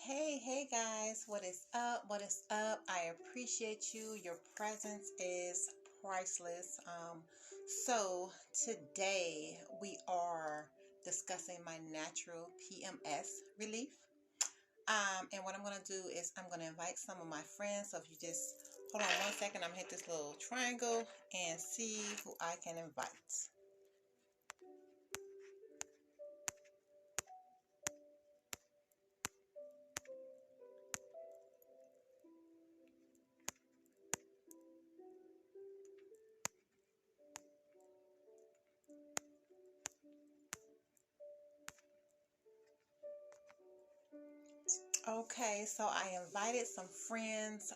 Hey guys, what is up? What is up? I appreciate you. Your presence is priceless. So today we are discussing my natural PMS relief. And what I'm going to do is I'm going to invite some of my friends. So if you just hold on 1 second, I'm going to hit this little triangle and see who I can invite. Okay, so I invited some friends.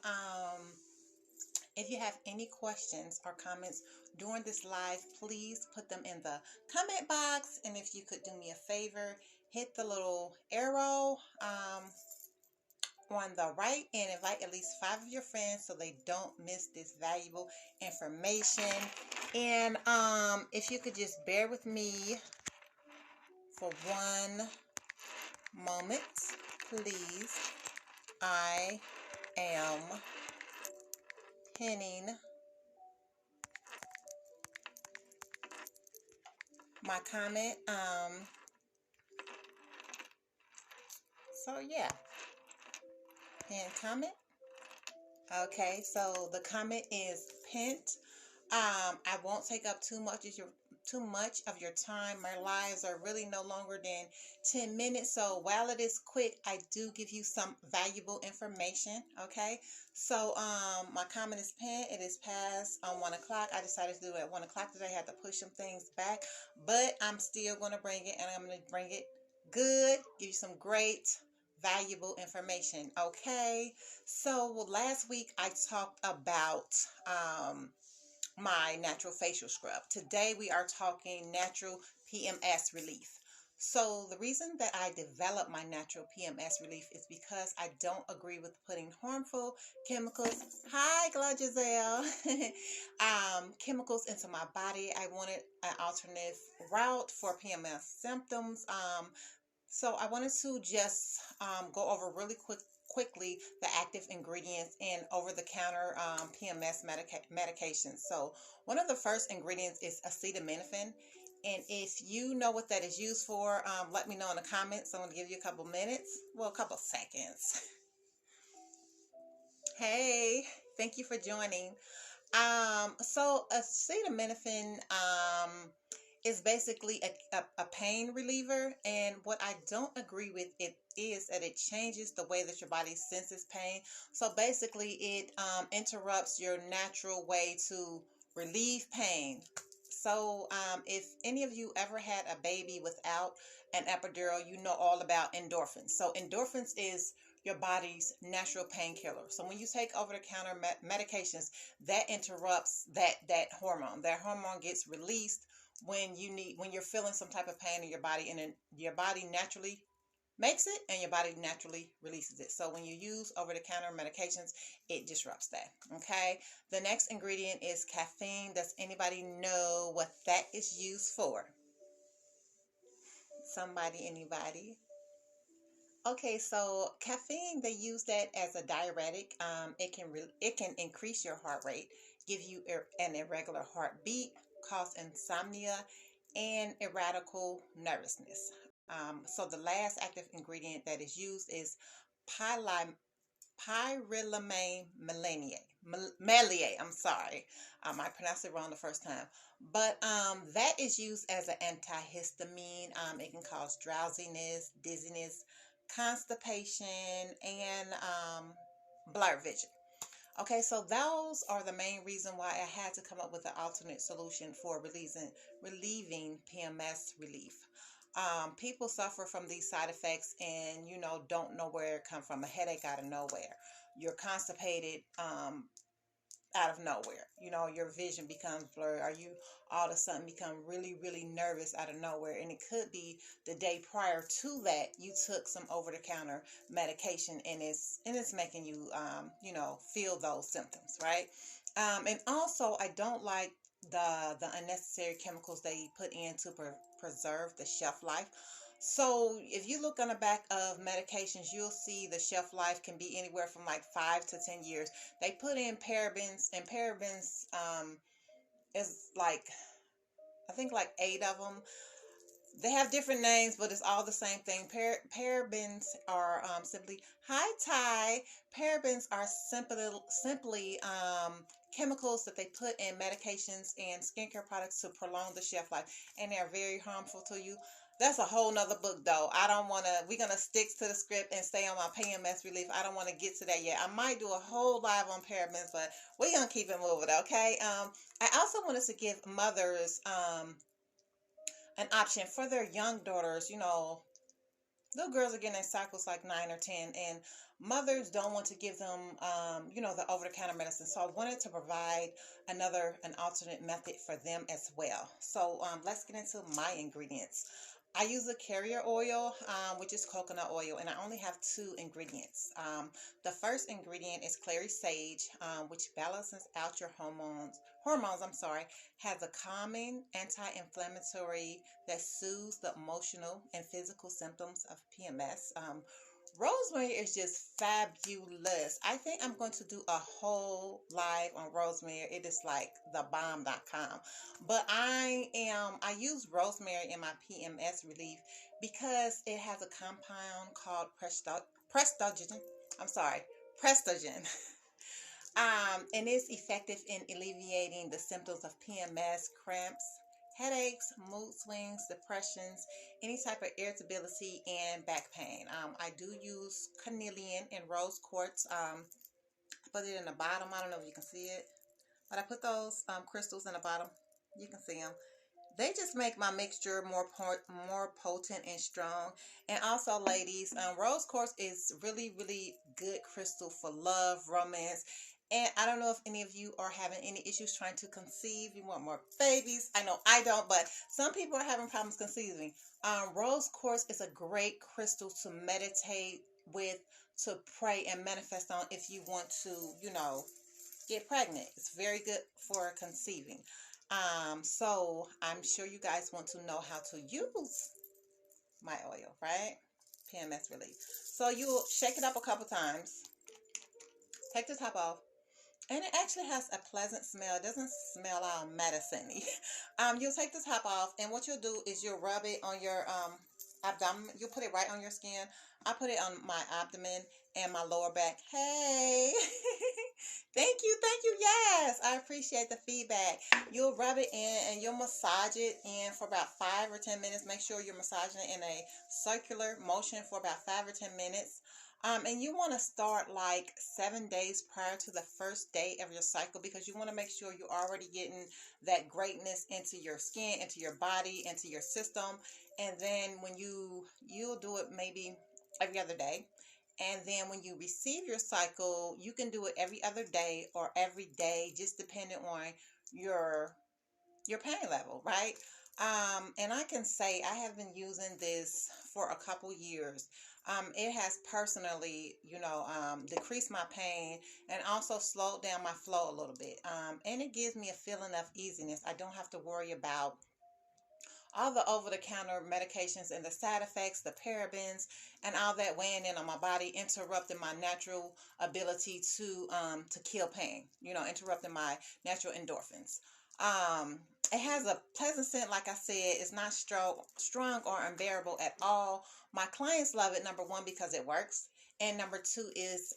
If you have any questions or comments during this live, please put them in the comment box. And if you could do me a favor, hit the little arrow on the right and invite at least 5 of your friends so they don't miss this valuable information. And if you could just bear with me for one moment, please. I am pinning my comment. So yeah, and comment. Okay, so the comment is pinned. I won't take up too much of your time. My lives are really no longer than 10 minutes. So while it is quick, I do give you some valuable information. Okay. So my comment is pinned. It is past 1 o'clock. I decided to do it at 1 o'clock today. I had to push some things back, but I'm still going to bring it, and I'm going to bring it good, give you some great valuable information. Okay. So last week I talked about my natural facial scrub. Today we are talking natural PMS relief. So the reason that I developed my natural PMS relief is because I don't agree with putting harmful chemicals. Hi, Gla Giselle. Chemicals into my body. I wanted an alternative route for PMS symptoms. So I wanted to just go over really quickly the active ingredients in over-the-counter PMS medications. So one of the first ingredients is acetaminophen. And if you know what that is used for, let me know in the comments. I'm going to give you a couple minutes, well, a couple seconds. Hey, thank you for joining. So acetaminophen is basically a pain reliever, and what I don't agree with it is that it changes the way that your body senses pain. So basically it interrupts your natural way to relieve pain. So if any of you ever had a baby without an epidural, you know all about endorphins. So endorphins is your body's natural painkiller. So when you take over-the-counter medications, that interrupts that hormone. That hormone gets released when you're feeling some type of pain in your body, and then your body naturally makes it and your body naturally releases it. So when you use over-the-counter medications, it disrupts that. Okay. The next ingredient is caffeine. Does anybody know what that is used for? Somebody, anybody? Okay, so caffeine, they use that as a diuretic. It can increase your heart rate, give you an irregular heartbeat, cause insomnia, and erratical nervousness. So the last active ingredient that is used is pyrilamine meliate. I'm sorry, I pronounced it wrong the first time, but that is used as an antihistamine. It can cause drowsiness, dizziness, constipation, and blurred vision. Okay, so those are the main reason why I had to come up with an alternate solution for relieving PMS relief. People suffer from these side effects and, don't know where it come from. A headache out of nowhere. You're constipated out of nowhere. Your vision becomes blurred, or you all of a sudden become really, really nervous out of nowhere. And it could be the day prior to that you took some over-the-counter medication, and it's making you, feel those symptoms, right? And also, I don't like the unnecessary chemicals they put in to preserve the shelf life So if you look on the back of medications, you'll see the shelf life can be anywhere from like 5 to 10 years. They put in parabens, and parabens is like, I think like 8 of them. They have different names, but it's all the same thing. Parabens are simply, hi Ty. Parabens are simply chemicals that they put in medications and skincare products to prolong the shelf life, and they're very harmful to you. That's a whole nother book, though. I don't want to. We're gonna stick to the script and stay on my PMS relief. I don't want to get to that yet. I might do a whole live on parabens, but we're gonna keep it moving, okay? I also wanted to give mothers an option for their young daughters. Little girls are getting their cycles like 9 or 10, and mothers don't want to give them, the over-the-counter medicine. So I wanted to provide an alternate method for them as well. So let's get into my ingredients. I use a carrier oil, which is coconut oil, and I only have 2 ingredients. The first ingredient is clary sage, which balances out your hormones. Has a calming anti-inflammatory that soothes the emotional and physical symptoms of PMS. Rosemary is just fabulous. I think I'm going to do a whole live on rosemary. It is like the bomb.com. But I use rosemary in my PMS relief because it has a compound called prestogen. I'm sorry, prestogen. And it's effective in alleviating the symptoms of PMS, cramps, headaches, mood swings, depressions, any type of irritability, and back pain. I do use carnelian and rose quartz. I put it in the bottom. I don't know if you can see it, but I put those crystals in the bottom. You can see them. They just make my mixture more potent and strong. And also, ladies, rose quartz is really, really good crystal for love, romance. And I don't know if any of you are having any issues trying to conceive. You want more babies. I know I don't, but some people are having problems conceiving. Rose quartz is a great crystal to meditate with, to pray and manifest on if you want to, get pregnant. It's very good for conceiving. So I'm sure you guys want to know how to use my oil, right? PMS Relief. So you'll shake it up a couple times. Take the top off. And it actually has a pleasant smell. It doesn't smell all medicine-y. You'll take the top off, and what you'll do is you'll rub it on your abdomen. You'll put it right on your skin. I put it on my abdomen and my lower back. Hey! Thank you. Yes, I appreciate the feedback. You'll rub it in and you'll massage it in for about 5 or 10 minutes. Make sure you're massaging it in a circular motion for about 5 or 10 minutes. And you want to start like 7 days prior to the first day of your cycle, because you want to make sure you're already getting that greatness into your skin, into your body, into your system. And then when you'll do it maybe every other day. And then when you receive your cycle, you can do it every other day or every day, just depending on your pain level, right? And I can say I have been using this for a couple years. It has personally, decreased my pain and also slowed down my flow a little bit. And it gives me a feeling of easiness. I don't have to worry about all the over-the-counter medications and the side effects, the parabens, and all that weighing in on my body, interrupting my natural ability to kill pain. Interrupting my natural endorphins. It has a pleasant scent, like I said. It's not strong or unbearable at all. My clients love it, number one, because it works. And number two is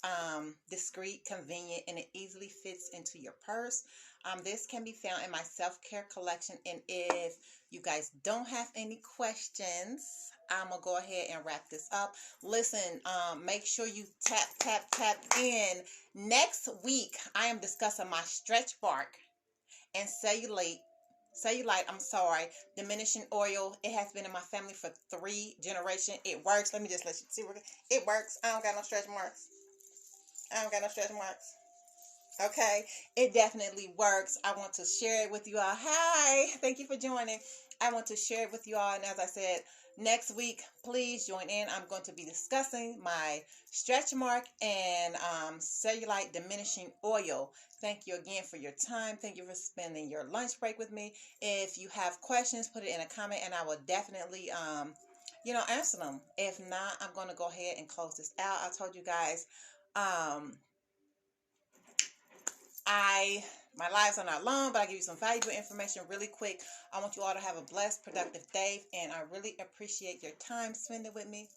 discreet, convenient, and it easily fits into your purse. This can be found in my self-care collection. And if you guys don't have any questions, I'm going to go ahead and wrap this up. Listen, make sure you tap in. Next week, I am discussing my stretch bark and cellulite, diminishing oil. It has been in my family for 3 generations. It works. Let me just let you see. It works. I don't got no stretch marks. Okay. It definitely works. I want to share it with you all. Hi. Thank you for joining. I want to share it with you all. And as I said, next week, please join in. I'm going to be discussing my stretch mark and cellulite diminishing oil. Thank you again for your time. Thank you for spending your lunch break with me. If you have questions, put it in a comment and I will definitely Answer them. If not, I'm going to go ahead and close this out. I told you guys, um, my lives are not long, but I give you some valuable information really quick. I want you all to have a blessed, productive day, and I really appreciate your time spending with me.